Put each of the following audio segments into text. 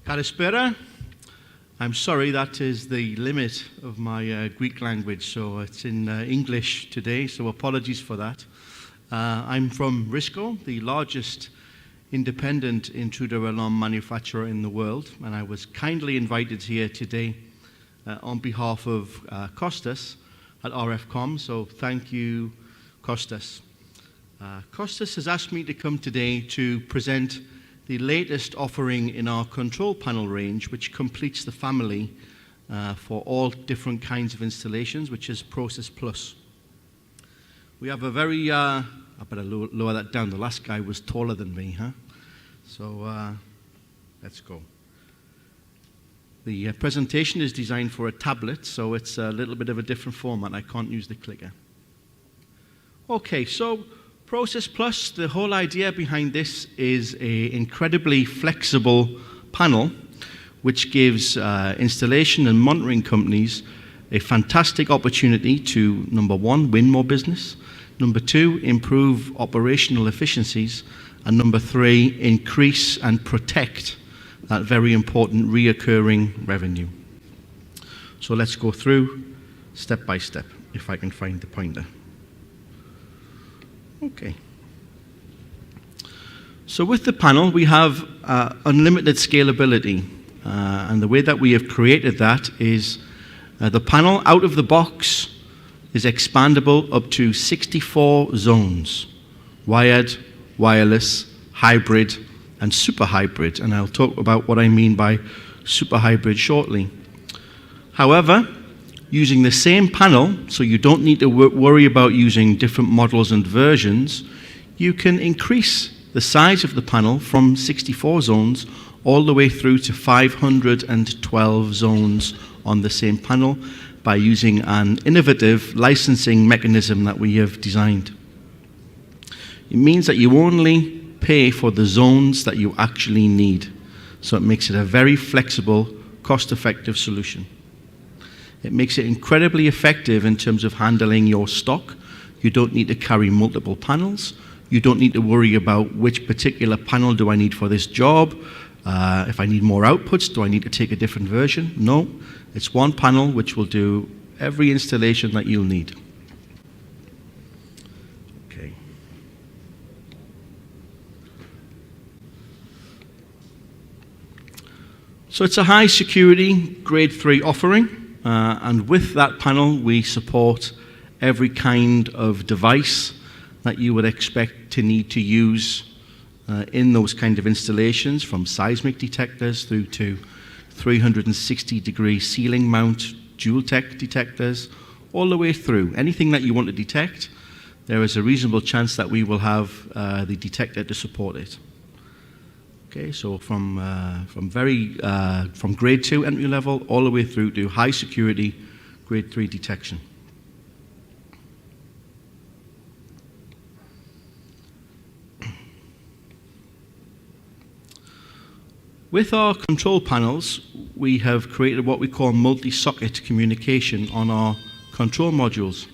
Kalispera. I'm sorry, that is the limit of my Greek language, so it's in English today, so apologies for that. I'm from RISCO, the largest independent intruder alarm manufacturer in the world, and I was kindly invited here today on behalf of Costas at RFCOM, so thank you, Costas. Costas has asked me to come today to present the latest offering in our control panel range, which completes the family for all different kinds of installations, which is PROSYS PLUS. We have a very, I better lower that down, the last guy was taller than me, huh? So let's go. The presentation is designed for a tablet, so it's a little bit of a different format. I can't use the clicker. Okay, so PROSYS Plus, the whole idea behind this is an incredibly flexible panel which gives installation and monitoring companies a fantastic opportunity to, number one, win more business, number two, improve operational efficiencies, and number three, increase and protect that very important reoccurring revenue. So let's go through step by step, if I can find the pointer. Okay. So with the panel, we have unlimited scalability. And the way that we have created that is the panel out of the box is expandable up to 64 zones. Wired, wireless, hybrid, and super hybrid. And I'll talk about what I mean by super hybrid shortly. However, using the same panel, so you don't need to worry about using different models and versions, you can increase the size of the panel from 64 zones all the way through to 512 zones on the same panel by using an innovative licensing mechanism that we have designed. It means that you only pay for the zones that you actually need. So it makes it a very flexible, cost-effective solution. It makes it incredibly effective in terms of handling your stock. You don't need to carry multiple panels. You don't need to worry about which particular panel do I need for this job. If I need more outputs, do I need to take a different version? No, it's one panel which will do every installation that you'll need. Okay. So it's a high security grade 3 offering. And with that panel, we support every kind of device that you would expect to need to use in those kind of installations, from seismic detectors through to 360-degree ceiling mount dual tech detectors, all the way through. Anything that you want to detect, there is a reasonable chance that we will have the detector to support it. Okay, so from grade 2 entry level all the way through to high security grade 3 detection. With our control panels, we have created what we call multi-socket communication on our control modules.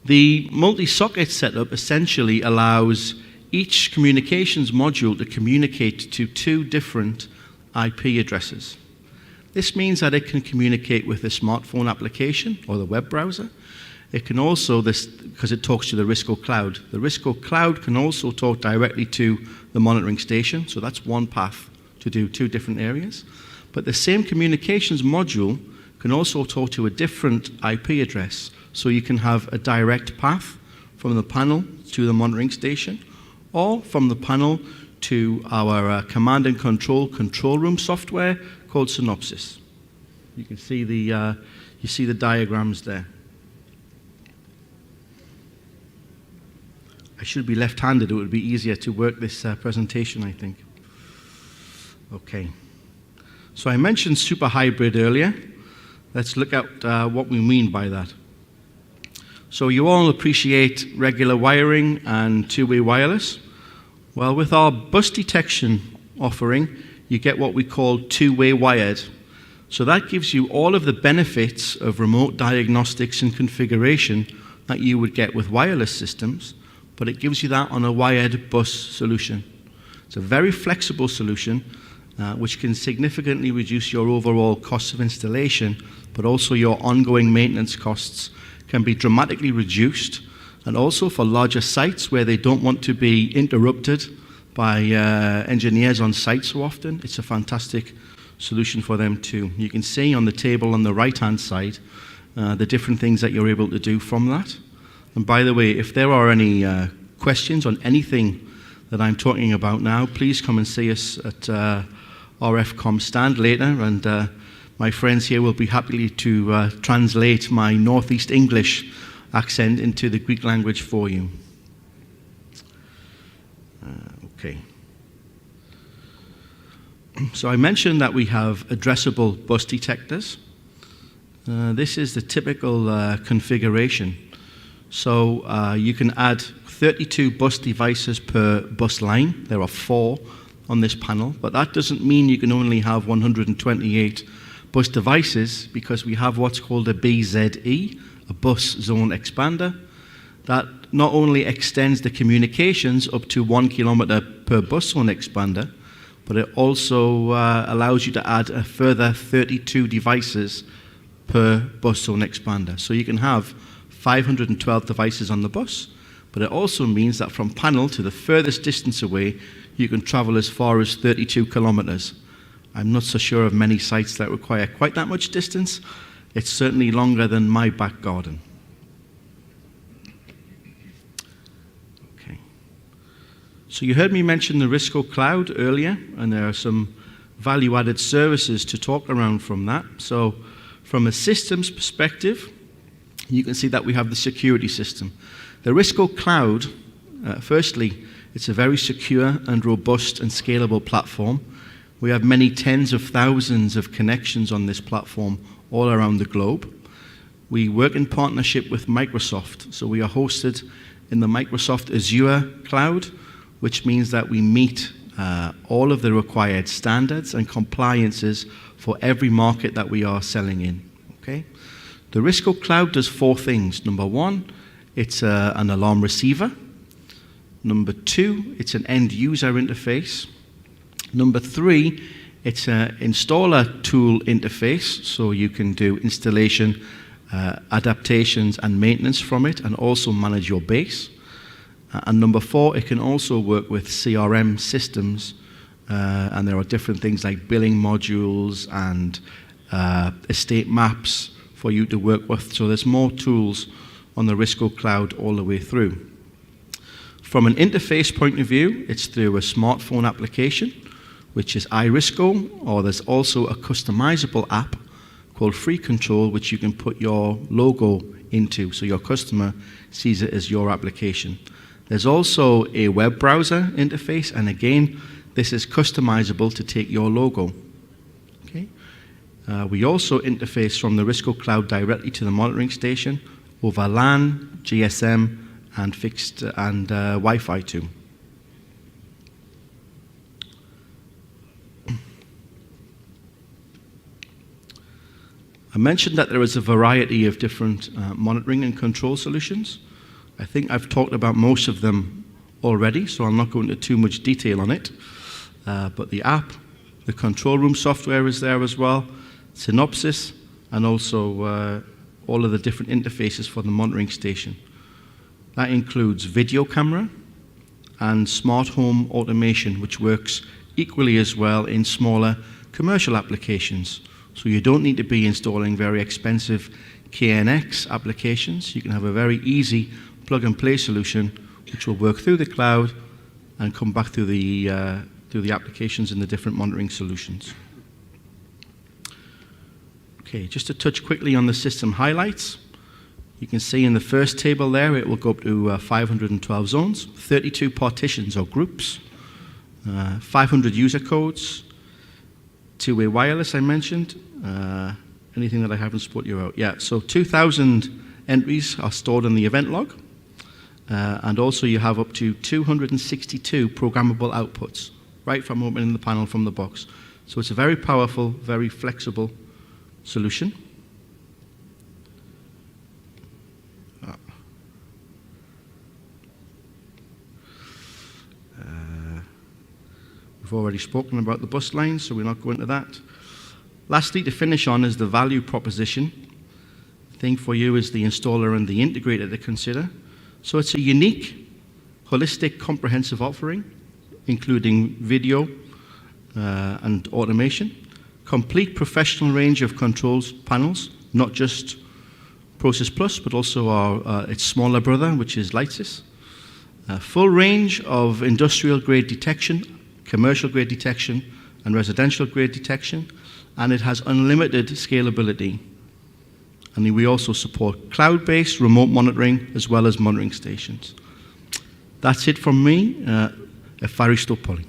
The multi-socket setup essentially allows each communications module to communicate to 2 different IP addresses. This means that it can communicate with a smartphone application or the web browser. It can also, because it talks to the RISCO cloud. The RISCO cloud can also talk directly to the monitoring station, so that's one path to do 2 different areas. But the same communications module can also talk to a different IP address, so you can have a direct path from the panel to the monitoring station, or from the panel to our command and control room software called Synopsys. You can see the diagrams there. I should be left-handed. It would be easier to work this presentation, I think. Okay. So I mentioned super hybrid earlier. Let's look at what we mean by that. So you all appreciate regular wiring and two-way wireless. Well, with our bus detection offering, you get what we call two-way wired. So that gives you all of the benefits of remote diagnostics and configuration that you would get with wireless systems, but it gives you that on a wired bus solution. It's a very flexible solution which can significantly reduce your overall cost of installation, but also your ongoing maintenance costs can be dramatically reduced. And also for larger sites where they don't want to be interrupted by engineers on site so often, it's a fantastic solution for them too. You can see on the table on the right-hand side the different things that you're able to do from that. And by the way, if there are any questions on anything that I'm talking about now, please come and see us at RFCOM stand later, and my friends here will be happy to translate my Northeast English accent into the Greek language for you. Okay. So I mentioned that we have addressable bus detectors. This is the typical configuration. So you can add 32 bus devices per bus line. There are 4 on this panel, but that doesn't mean you can only have 128 bus devices, because we have what's called a BZE, a bus zone expander, that not only extends the communications up to 1 kilometer per bus zone expander, but it also allows you to add a further 32 devices per bus zone expander. So you can have 512 devices on the bus, but it also means that from panel to the furthest distance away, you can travel as far as 32 kilometers. I'm not so sure of many sites that require quite that much distance. It's certainly longer than my back garden. Okay. So you heard me mention the RISCO cloud earlier, and there are some value-added services to talk around from that. So from a systems perspective, you can see that we have the security system. The RISCO cloud, firstly, it's a very secure and robust and scalable platform. We have many tens of thousands of connections on this platform all around the globe. We work in partnership with Microsoft, so we are hosted in the Microsoft Azure cloud, which means that we meet all of the required standards and compliances for every market that we are selling in. Okay? The RISCO cloud does 4 things. Number 1, it's an alarm receiver. Number 2, it's an end user interface. Number 3, it's an installer tool interface, so you can do installation, adaptations and maintenance from it, and also manage your base. And number 4, it can also work with CRM systems, and there are different things like billing modules and estate maps for you to work with. So there's more tools on the RISCO cloud all the way through. From an interface point of view, it's through a smartphone application, which is iRISCO, or there's also a customizable app called Free Control, which you can put your logo into, so your customer sees it as your application. There's also a web browser interface, and again, this is customizable to take your logo. Okay? We also interface from the RISCO cloud directly to the monitoring station over LAN, GSM, and fixed and Wi-Fi too. I mentioned that there is a variety of different monitoring and control solutions. I think I've talked about most of them already, so I'm not going into too much detail on it. But the app, the control room software is there as well, Synopsys, and also all of the different interfaces for the monitoring station. That includes video camera and smart home automation, which works equally as well in smaller commercial applications. So you don't need to be installing very expensive KNX applications. You can have a very easy plug-and-play solution which will work through the cloud and come back through the applications in the different monitoring solutions. Okay, just to touch quickly on the system highlights. You can see in the first table there, it will go up to 512 zones, 32 partitions or groups, 500 user codes, two-way wireless I mentioned, anything that I haven't spot you out. Yeah, so 2,000 entries are stored in the event log, and also you have up to 262 programmable outputs, right from opening the panel from the box. So it's a very powerful, very flexible solution. already spoken about the bus lines, so we'll not go into that. Lastly, to finish on is the value proposition. The thing for you is the installer and the integrator to consider. So it's a unique, holistic, comprehensive offering, including video and automation, complete professional range of controls panels, not just PROSYS PLUS, but also its smaller brother, which is LightSys. A full range of industrial-grade detection, commercial-grade detection, and residential-grade detection, and it has unlimited scalability. And we also support cloud-based remote monitoring as well as monitoring stations. That's it from me. Ευχαριστώ πολύ.